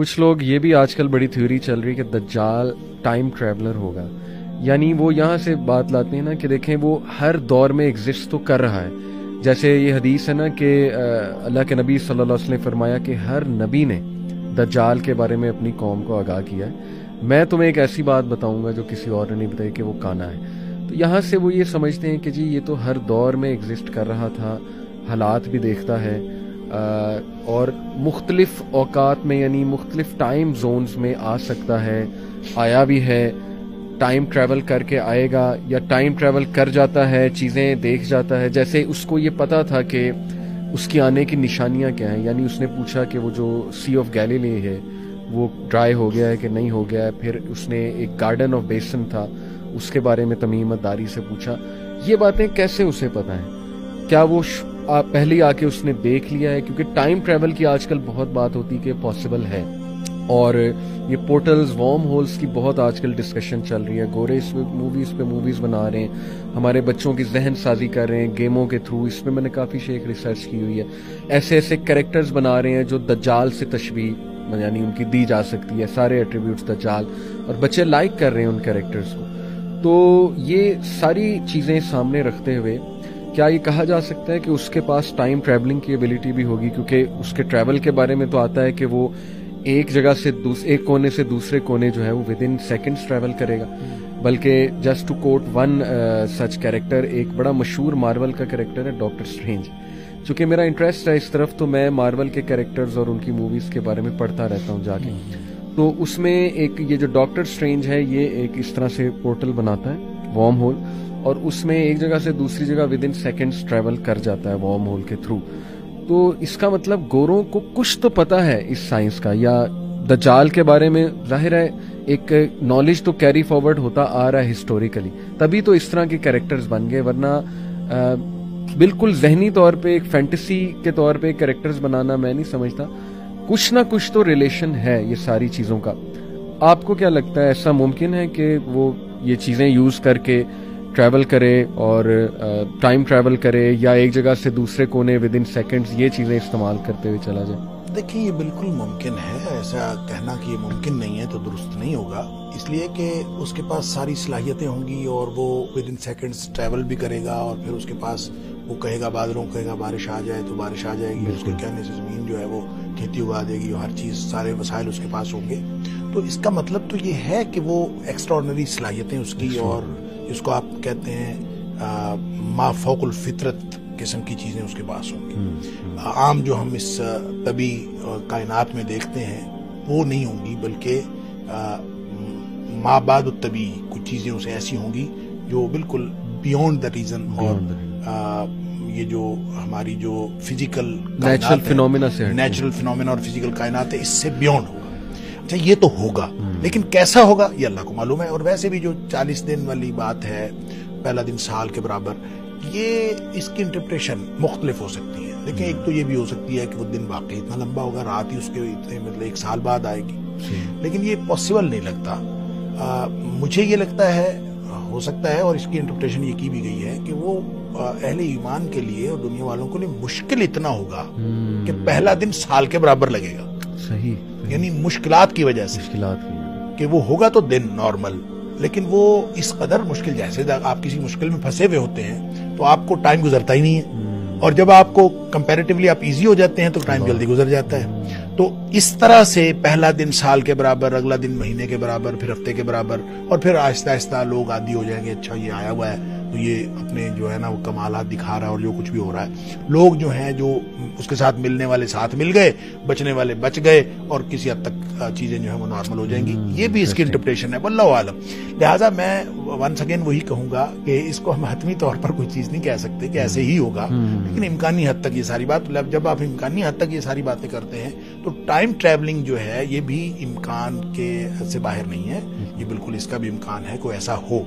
کچھ لوگ یہ بھی آج کل بڑی تھیوری چل رہی کہ دجال ٹائم ٹریولر ہوگا. یعنی وہ یہاں سے بات لاتے ہیں نا کہ دیکھیں وہ ہر دور میں ایگزسٹ تو کر رہا ہے. جیسے یہ حدیث ہے نا کہ اللہ کے نبی صلی اللہ علیہ وسلم نے فرمایا کہ ہر نبی نے دجال کے بارے میں اپنی قوم کو آگاہ کیا ہے. میں تمہیں ایک ایسی بات بتاؤں گا جو کسی اور نے نہیں بتائی کہ وہ کانا ہے. تو یہاں سے وہ یہ سمجھتے ہیں کہ جی یہ تو ہر دور میں ایگزسٹ کر رہا تھا, حالات بھی دیکھتا ہے اور مختلف اوقات میں یعنی مختلف ٹائم زونز میں آ سکتا ہے, آیا بھی ہے, ٹائم ٹریول کر کے آئے گا یا ٹائم ٹریول کر جاتا ہے, چیزیں دیکھ جاتا ہے. جیسے اس کو یہ پتا تھا کہ اس کی آنے کی نشانیاں کیا ہیں. یعنی اس نے پوچھا کہ وہ جو سی آف گیلیلی ہے وہ ڈرائی ہو گیا ہے کہ نہیں ہو گیا ہے. پھر اس نے ایک گارڈن آف بیسن تھا اس کے بارے میں تمیمت داری سے پوچھا. یہ باتیں کیسے اسے پتہ ہیں؟ کیا وہ پہلے آ کے اس نے دیکھ لیا ہے؟ کیونکہ ٹائم ٹریول کی آج کل بہت بات ہوتی کہ پاسبل ہے, اور یہ پورٹلز وارم ہولز کی بہت آج کل ڈسکشن چل رہی ہے. گورے اس میں موویز بنا رہے ہیں, ہمارے بچوں کی ذہن سازی کر رہے ہیں گیموں کے تھرو. اس میں نے کافی شیخ ریسرچ کی ہوئی ہے. ایسے کریکٹرز بنا رہے ہیں جو دجال سے تشبیہ یعنی ان کی دی جا سکتی ہے, سارے ایٹریبیوٹس دجال, اور بچے لائک کر رہے ہیں ان کریکٹرز کو. تو یہ ساری چیزیں سامنے رکھتے ہوئے کیا یہ کہا جا سکتا ہے کہ اس کے پاس ٹائم ٹریولنگ کی ایبلٹی بھی ہوگی؟ کیونکہ اس کے ٹریول کے بارے میں تو آتا ہے کہ وہ ایک جگہ سے ایک کونے سے دوسرے کونے جو ہے وہ ود ان سیکنڈز ٹریول کرے گا. بلکہ just to quote one such character, ایک بڑا مشہور مارول کا کیریکٹر ہے ڈاکٹر اسٹرینج. چونکہ میرا انٹرسٹ ہے اس طرف تو میں مارول کے کیریکٹرز اور ان کی موویز کے بارے میں پڑھتا رہتا ہوں جا کے. تو اس میں ایک یہ جو ڈاکٹر اسٹرینج ہے یہ ایک اس طرح سے پورٹل بناتا ہے وارم ہول, اور اس میں ایک جگہ سے دوسری جگہ ود ان سیکنڈز ٹریول کر جاتا ہے وارم ہول کے تھرو. تو اس کا مطلب گوروں کو کچھ تو پتا ہے اس سائنس کا, یا دجال کے بارے میں ظاہر ہے ایک نالج تو کیری فارورڈ ہوتا آ رہا ہے ہسٹوریکلی, تبھی تو اس طرح کے کیریکٹرز بن گئے. ورنہ بالکل ذہنی طور پہ ایک فینٹیسی کے طور پہ کیریکٹرز بنانا میں نہیں سمجھتا. کچھ نہ کچھ تو ریلیشن ہے یہ ساری چیزوں کا. آپ کو کیا لگتا ہے ایسا ممکن ہے کہ وہ یہ چیزیں یوز کر کے ٹریول کرے اور ٹائم ٹریول کرے, یا ایک جگہ سے دوسرے کونے ود ان سیکنڈز یہ چیزیں استعمال کرتے ہوئے چلا جائے؟ دیکھیں یہ بالکل ممکن ہے. ایسا کہنا کہ یہ ممکن نہیں ہے تو درست نہیں ہوگا, اس لیے کہ اس کے پاس ساری صلاحیتیں ہوں گی اور وہ ود ان سیکنڈز ٹریول بھی کرے گا, اور پھر اس کے پاس وہ کہے گا بادلوں کہے گا بارش آ جائے تو بارش آ جائے گی, اس کے کہنے سے زمین جو ہے وہ کھیتی اگا دے گی, ہر چیز سارے وسائل اس کے پاس ہوں گے. تو اس کا مطلب تو یہ ہے کہ وہ ایکسٹراڈنری صلاحیتیں اس کی, اور اس کو آپ کہتے ہیں ما فوق الفطرت قسم کی چیزیں اس کے پاس ہوں گی. عام جو ہم اس طبی کائنات میں دیکھتے ہیں وہ نہیں ہوں گی, بلکہ ما بعد الطبی کچھ چیزیں اسے ایسی ہوں گی جو بالکل بیونڈ دا ریزن, اور یہ جو ہماری جو فزیکل نیچرل فینومینا اور فزیکل کائنات ہے اس سے بیونڈ ہوگا. اچھا یہ تو ہوگا, لیکن کیسا ہوگا یہ اللہ کو معلوم ہے. اور ویسے بھی جو 40 دن والی بات ہے, پہلا دن سال کے برابر, یہ اس کی انٹرپریشن مختلف ہو سکتی ہے. دیکھیں ایک تو یہ بھی ہو سکتی ہے کہ وہ دن واقعی اتنا لمبا ہوگا, رات ہی اس کے اتنے مطلب 1 سال بعد آئے گی, لیکن یہ پاسبل نہیں لگتا. مجھے یہ لگتا ہے ہو سکتا ہے, اور اس کی انٹرپریشن یہ کی بھی گئی ہے کہ وہ اہل ایمان کے لیے اور دنیا والوں کے لیے مشکل اتنا ہوگا کہ پہلا دن سال کے برابر لگے گا. صحیح, یعنی مشکلات کی وجہ سے کہ وہ ہوگا تو دن نارمل, لیکن وہ اس قدر مشکل, جیسے آپ کسی مشکل میں پھنسے ہوئے ہوتے ہیں تو آپ کو ٹائم گزرتا ہی نہیں ہے, اور جب آپ کو کمپیریٹیولی آپ ایزی ہو جاتے ہیں تو ٹائم جلدی گزر جاتا ہے. تو اس طرح سے پہلا دن سال کے برابر, اگلا دن مہینے کے برابر, پھر ہفتے کے برابر, اور پھر آہستہ آہستہ لوگ عادی ہو جائیں گے. اچھا یہ آیا ہوا ہے تو یہ اپنے جو ہے نا وہ کمالات دکھا رہا ہے, اور جو کچھ بھی ہو رہا ہے, لوگ جو ہیں جو اس کے ساتھ ملنے والے ساتھ مل گئے, بچنے والے بچ گئے, اور کسی حد تک چیزیں جو ہیں وہ نارمل ہو جائیں گی. یہ بھی اس کی انٹرپریشن ہے, واللہ عالم. لہٰذا میں ونس اگین وہی کہوں گا کہ اس کو ہم حتمی طور پر کوئی چیز نہیں کہہ سکتے کہ ایسے ہی ہوگا, لیکن امکانی حد تک یہ ساری بات, جب آپ امکانی حد تک یہ ساری باتیں کرتے ہیں تو ٹائم ٹریولنگ جو ہے یہ بھی امکان کے سے باہر نہیں ہے. یہ بالکل اس کا بھی امکان ہے کوئی ایسا ہو.